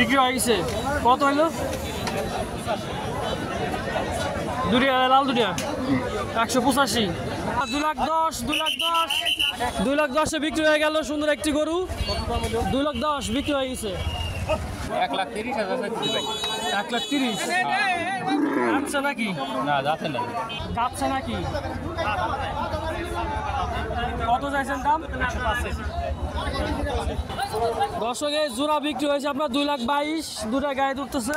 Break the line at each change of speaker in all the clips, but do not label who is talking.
বিক্রি হয়ে গেছে। কত হইলো? দুটিয়া লাল দুটিয়া 185। 2,10,000 2,10,000 বিক্রি হয়ে গেল। সুন্দর একটি গরু 2,10,000 বিক্রি হয়ে গেছে।
1,30,000
1,30,000 যাচ্ছে নাকি?
না যাচ্ছে না,
যাচ্ছে নাকি? কত চাইছেন দাম? দর্শকের জোড়া বিক্রি হয়েছে আপনার 2,22,000। দুটা গায়ে উঠতেছে।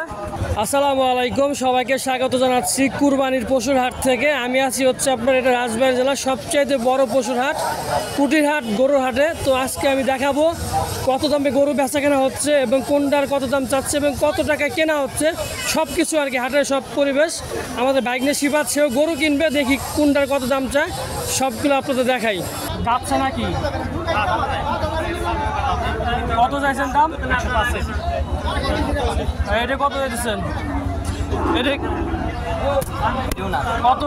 আসসালামু আলাইকুম, সবাইকে স্বাগত জানাচ্ছি কুরবানির পশুর হাট থেকে। আমি আছি হচ্ছে আপনার এটা রাজবাড়ী জেলার সবচাইতে বড় পশুর হাট, কুটির হাট, গরুর হাটে। তো আজকে আমি দেখাবো কত দামে গরু বেচা কেনা হচ্ছে এবং কোনটার কত দাম চাচ্ছে এবং কত টাকা কেনা হচ্ছে, সব কিছু আর কি। হাটের সব পরিবেশ। আমাদের বাইকনে শিবাত, সেও গরু কিনবে, দেখি কোনটার কত দাম চায়, সবগুলো আপনাদের দেখাই। যাচ্ছে নাকি? কত চাইছেন দাম? এটা কত দিচ্ছেন? এটা কত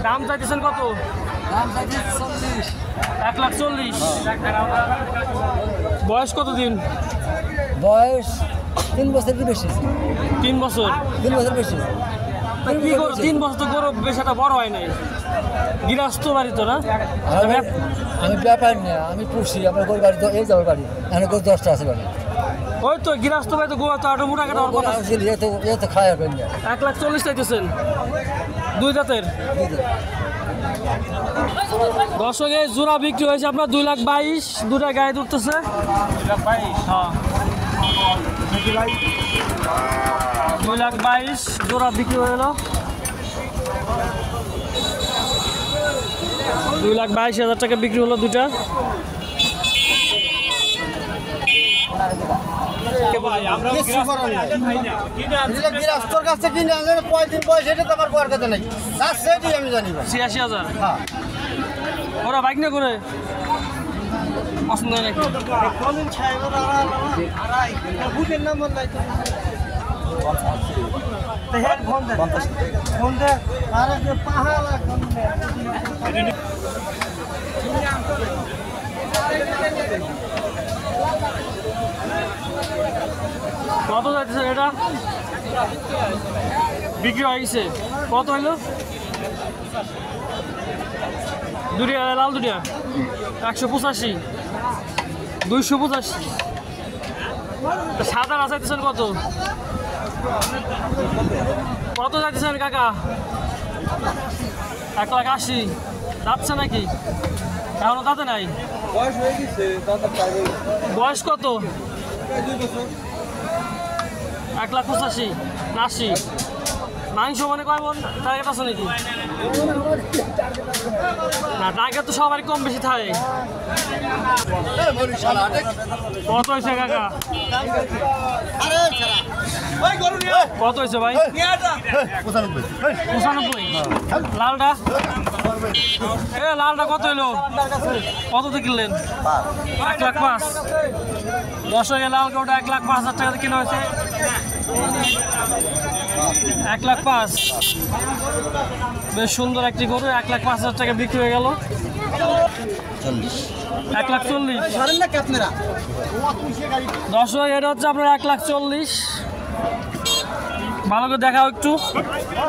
দাম চাইতেছেন? কত 1,40,000। বয়স কত দিন?
বয়স 3 বছর কি বেশি?
3 বছর।
3 বছর বেশি।
কি করো 3 বছর তো গরু বেশাটা বড় হয় নাই। গৃহস্থ বাড়ি তো না?
আমি ব্যাপারী না, আমি পুষি। আমার গরু বাড়ি এই যাওয়ার বাড়ি, আমি গরু 10টা আছে বাড়ি।
ওই তো গৃহস্থ বাড়ি তো গোয়া তো আটো মোটা কাটা কথা।
এ তো খায় হবে না।
1,40,000 চাইতেছেন। 2 দাঁতের। দর্শকের জোড়া বিক্রি হয়েছে আপনার 2,22,000। দুটা গায়ে উঠতেছে। 2,22,000 হ্যাঁ, 2,22,000 জোড়া বিক্রি হয়ে গেল। 2,22,000 টাকা বিক্রি হলো দুটা।
তোর কাছে কিনে আনলে কয়দিন বয়স, এটা তো আমার বউয়ের কাছে নাই। সেটাই আমি জানি।
86,000 ওরা বাইক না করে পছন্দ হয় নাকি? কত যাচ্ছে এটা? বিক্রি হয়ে গেছে। কত হইলো? দুটিয়া লাল দুটিয়া 185। 285। সাদা চাইতেছেন কত? কত চাইতেছেন কাকা? 1,80,000 যাচ্ছে নাকি? এখনো তাতে নাই।
বয়স হয়ে গেছে।
বয়স কত? 1,85,000 80। মাংস মানে কয় মন? টার্গেট আছে নাকি? না, টার্গেট তো সবারই কম বেশি থাকে। কত হয়েছে কাকা? কত হয়েছে ভাই? 95। লালটা? লালটা কত হইলো? কততে কিনলেন? 1,05,000। 10 লাল ওটা 1,05,000 টাকাতে কিনা হয়েছে। 1,05,000। বেশ সুন্দর একটি গরু 1,05,000 টাকা বিক্রি হয়ে গেল। 1,40,000। 10 এটা হচ্ছে আপনার 1,40,000। ভালো করে দেখাও একটু।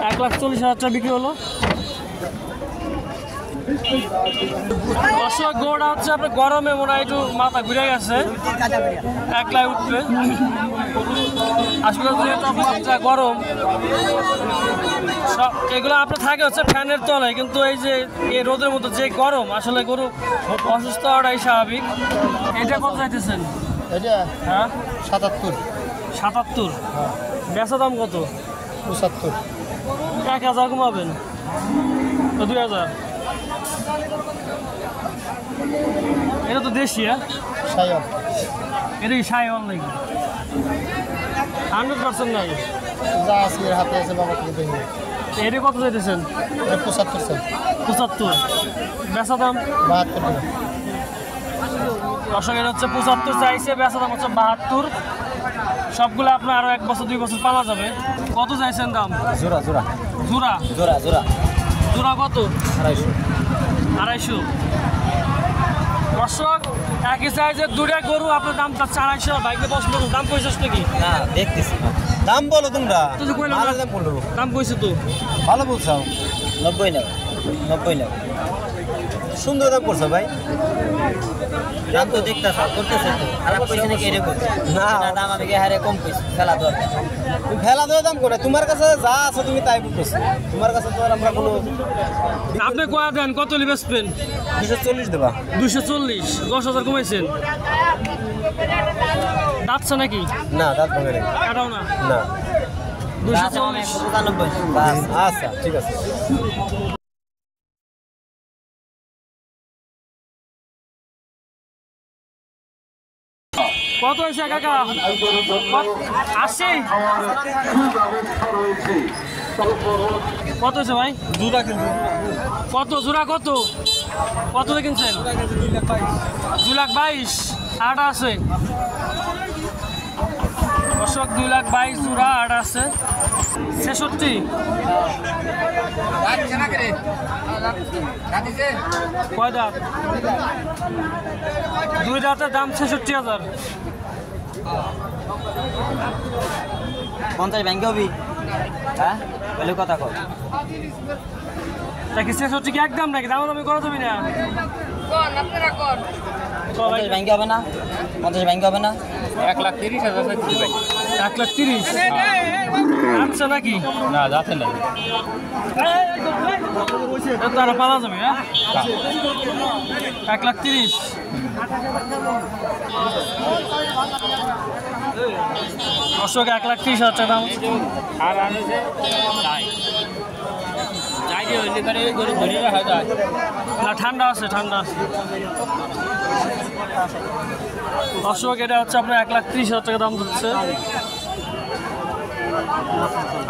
1,40,000 টাকা বিক্রি হলো। দর্শক গরুটা হচ্ছে আপনার গরমে মনে হয় একটু মাথা ঘুরে গেছে, একলাই উঠবে। আসলে যেহেতু তাপমাত্রা গরম, সব এগুলো আপনার থাকে হচ্ছে ফ্যানের তলায়, কিন্তু এই যে এই রোদের মধ্যে যে গরম, আসলে গরু অসুস্থ হওয়াটাই স্বাভাবিক। এটা কত চাইতেছেন?
এটা
হ্যাঁ
77।
77। বেচা দাম কত?
75।
1,000 কমাবেন তো 2,000। এটা তো দেশি। হ্যাঁ, এটা কি সাইওয়াল নাকি? 100% নাই।
যা আছে হাতে আছে বাবা থেকে দেখি।
এটা কত চাইতেছেন?
75।
75। বেচা দাম
72 টাকা।
দর্শক এটা হচ্ছে 75 চাইছে, বেচা দাম হচ্ছে 72। সবগুলো আপনার আরো 1 বছর 2 বছর পাওয়া যাবে। কত চাইছেন দাম?
জোড়া জোড়া
জোড়া
জোড়া জোড়া
জোড়া কত?
250।
250। দর্শক একই সাইজের দুটা গরু আপনার দাম চাচ্ছে 250 বাইকে পছন্দ করুন দাম কইছিস নাকি
না দেখতেছি দাম বলো তোমরা
তুই যে কইলাম
ভালো দাম বলো
দাম কইছিস তো
ভালো বলছো 90 না 90 না সুন্দর দাম করছো ভাই
দাম তো দেখতেছ করতেছে তো খারাপ পয়সা নাকি এরকম
না
দাম আমি হারে কম পয়সা খেলা দরকার
তুমি ফেলা দেওয়া দাম করে তোমার কাছে যা আছে তুমি তাই বলতেছো তোমার কাছে তো আর আমরা কোনো
আপনি কয়া দেন কত লিবেসবেন
240 দেবা
240 10,000 কমাইছেন দাঁতছে নাকি
না দাঁত ভাঙে নেই
কাটাও না
না
240
95 বাস
আচ্ছা ঠিক আছে
কত হয়েছে কাকা 80 কত হয়েছে ভাই
দুটা কিন্তু
কত জোড়া কত কত দিয়ে কিনছেন 2,22,000 আট আছে দর্শক 2,22,000 জোড়া আট আছে 66 কয় দাঁত দুই দাঁতের দাম 66,000
50 ব্যাংকে হবি হ্যাঁ বলে কথা কর
দেখি 66 কি একদম নাকি দাম দামি করা যাবে না
50 ব্যাংকে হবে না 50 ব্যাংকে হবে না
1,30,000 চাচ্ছি ভাই
1,30,000 আচ্ছা নাকি
না যাচ্ছে না
তারা পালা যাবে হ্যাঁ 1,30,000 দর্শক 1,30,000 টাকা দাম
আর আনেছে যাই যাই যে হইলে করে গরু ধরে রাখা যায়
না ঠান্ডা আছে ঠান্ডা আছে দর্শক এটা হচ্ছে আপনার 1,30,000 টাকা দাম হচ্ছে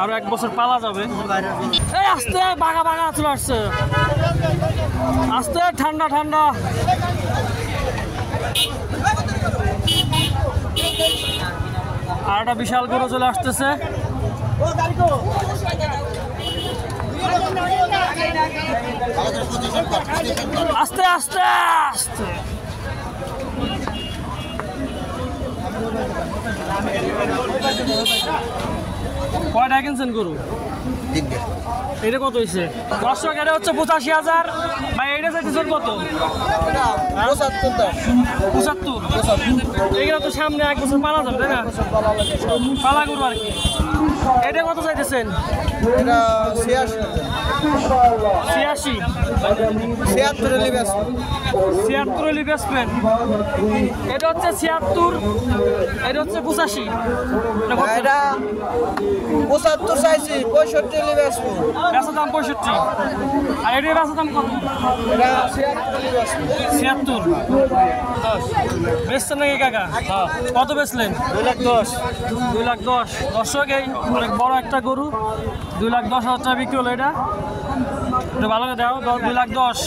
আরো 1 বছর পালা যাবে এই আস্তে বাগা বাগা চলে আসছে আস্তে ঠান্ডা ঠান্ডা আর একটা বিশাল গরু চলে আসতেছে আস্তে আস্তে আস্তে কয়টা কিনছেন গরু এটা কত হয়েছে দর্শক এটা হচ্ছে 85,000 ভাই এটা চাইতেছেন কত 75 এগুলো তো সামনে 1 বছর পালা যাবে তাই না পালা গরু আর কি এটা কত চাইতেছেন
এটা
86
76 লিবাস
76 লিবেসমেন এটা হচ্ছে 76 এটা হচ্ছে 85
এটা 75 চাইছি 65 লিবাস
বেচার দাম 65 আর এটার বেচার দাম কত
এটা 76 লিবাস
76 বেচছেন নাকি কাকা কত বেচলেন
210
2,10,000 দর্শক এই অনেক বড় একটা গরু 2,10,000 টাকা বিক্রি হলো এটা এটা ভালো করে দাও 2,10,000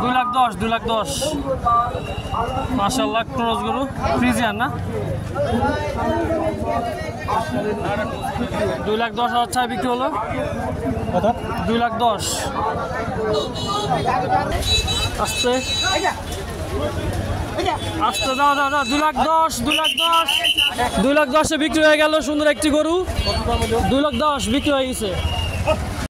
2,10,000 মাশাআল্লাহ ক্রস গরু ফ্রিজিয়ান না 2,10,000 টাকা বিক্রি হলো
কত
2,10,000 আস্তে আস্তে দাও দাও দাও 2,10,000 বিক্রি হয়ে গেল সুন্দর একটি গরু 2,10,000 বিক্রি হয়ে গেছে